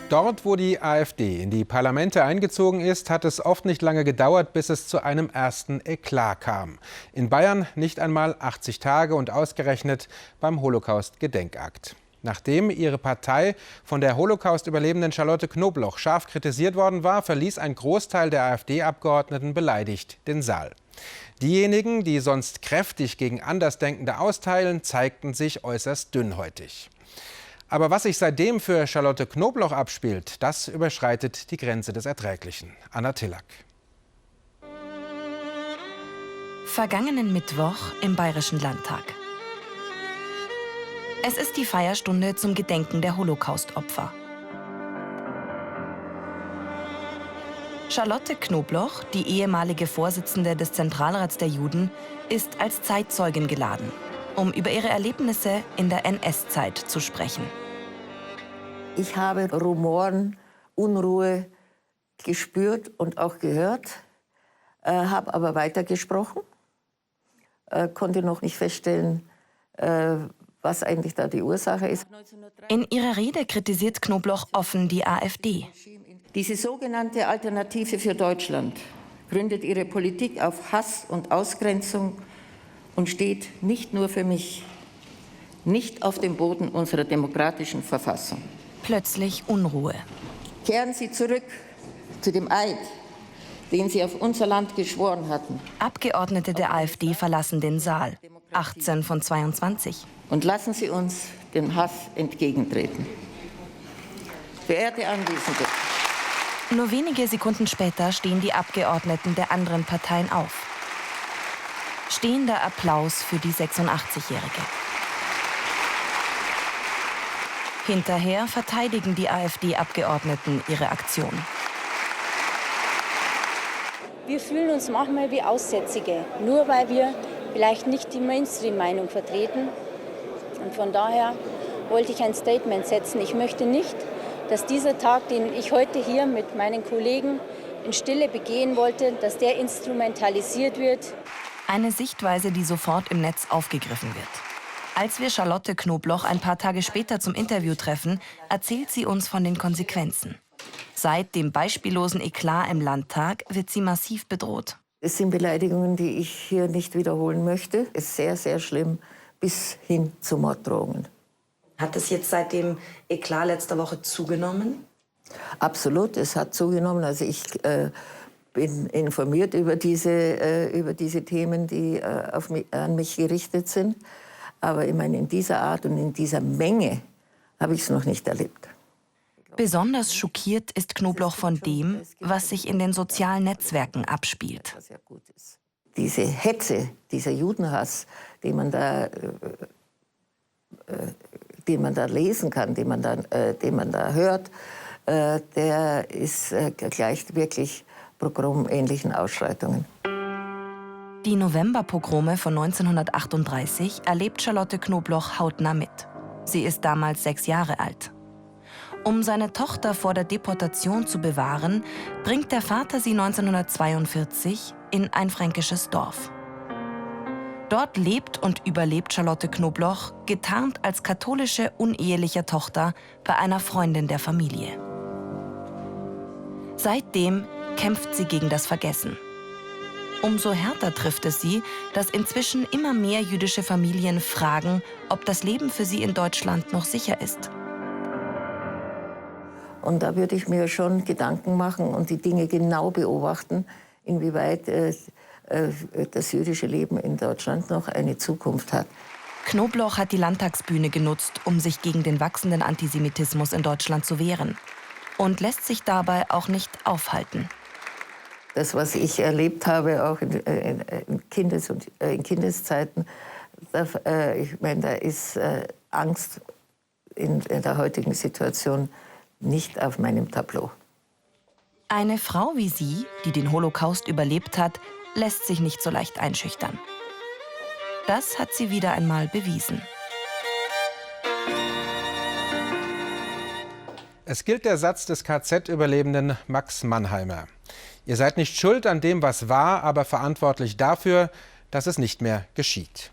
Dort, wo die AfD in die Parlamente eingezogen ist, hat es oft nicht lange gedauert, bis es zu einem ersten Eklat kam. In Bayern nicht einmal 80 Tage und ausgerechnet beim Holocaust-Gedenkakt. Nachdem ihre Partei von der Holocaust-Überlebenden Charlotte Knobloch scharf kritisiert worden war, verließ ein Großteil der AfD-Abgeordneten beleidigt den Saal. Diejenigen, die sonst kräftig gegen Andersdenkende austeilen, zeigten sich äußerst dünnhäutig. Aber was sich seitdem für Charlotte Knobloch abspielt, das überschreitet die Grenze des Erträglichen. Anna Tillack. Vergangenen Mittwoch im Bayerischen Landtag. Es ist die Feierstunde zum Gedenken der Holocaust-Opfer. Charlotte Knobloch, die ehemalige Vorsitzende des Zentralrats der Juden, ist als Zeitzeugin geladen, um über ihre Erlebnisse in der NS-Zeit zu sprechen. Ich habe Rumoren, Unruhe gespürt und auch gehört, habe aber weitergesprochen, konnte noch nicht feststellen, was eigentlich da die Ursache ist. In ihrer Rede kritisiert Knobloch offen die AfD. Diese sogenannte Alternative für Deutschland gründet ihre Politik auf Hass und Ausgrenzung und steht nicht nur für mich, nicht auf dem Boden unserer demokratischen Verfassung. Plötzlich Unruhe. Kehren Sie zurück zu dem Eid, den Sie auf unser Land geschworen hatten. Abgeordnete der AfD verlassen den Saal, 18 von 22. Und lassen Sie uns den Hass entgegentreten. Verehrte Anwesende. Nur wenige Sekunden später stehen die Abgeordneten der anderen Parteien auf. Stehender Applaus für die 86-Jährige. Hinterher verteidigen die AfD-Abgeordneten ihre Aktion. Wir fühlen uns manchmal wie Aussätzige, nur weil wir vielleicht nicht die Mainstream-Meinung vertreten. Und von daher wollte ich ein Statement setzen. Ich möchte nicht, dass dieser Tag, den ich heute hier mit meinen Kollegen in Stille begehen wollte, dass der instrumentalisiert wird. Eine Sichtweise, die sofort im Netz aufgegriffen wird. Als wir Charlotte Knobloch ein paar Tage später zum Interview treffen, erzählt sie uns von den Konsequenzen. Seit dem beispiellosen Eklat im Landtag wird sie massiv bedroht. Es sind Beleidigungen, die ich hier nicht wiederholen möchte. Es ist sehr, sehr schlimm, bis hin zu Morddrohungen. Hat es jetzt seit dem Eklat letzter Woche zugenommen? Absolut, es hat zugenommen. Also ich bin informiert über diese Themen, die an mich gerichtet sind. Aber ich meine, in dieser Art und in dieser Menge habe ich es noch nicht erlebt. Besonders schockiert ist Knobloch von dem, was sich in den sozialen Netzwerken abspielt. Diese Hetze, dieser Judenhass, den man da lesen kann, den man da hört, der gleicht wirklich pogromähnlichen Ausschreitungen. Die Novemberpogrome von 1938 erlebt Charlotte Knobloch hautnah mit. Sie ist damals 6 Jahre alt. Um seine Tochter vor der Deportation zu bewahren, bringt der Vater sie 1942 in ein fränkisches Dorf. Dort lebt und überlebt Charlotte Knobloch, getarnt als katholische uneheliche Tochter bei einer Freundin der Familie. Seitdem kämpft sie gegen das Vergessen. Umso härter trifft es sie, dass inzwischen immer mehr jüdische Familien fragen, ob das Leben für sie in Deutschland noch sicher ist. Und da würde ich mir schon Gedanken machen und die Dinge genau beobachten, inwieweit das jüdische Leben in Deutschland noch eine Zukunft hat. Knobloch hat die Landtagsbühne genutzt, um sich gegen den wachsenden Antisemitismus in Deutschland zu wehren. Und lässt sich dabei auch nicht aufhalten. Das, was ich erlebt habe, auch in Kindeszeiten, ich meine, da ist Angst in der heutigen Situation nicht auf meinem Tableau. Eine Frau wie sie, die den Holocaust überlebt hat, lässt sich nicht so leicht einschüchtern. Das hat sie wieder einmal bewiesen. Es gilt der Satz des KZ-Überlebenden Max Mannheimer. Ihr seid nicht schuld an dem, was war, aber verantwortlich dafür, dass es nicht mehr geschieht.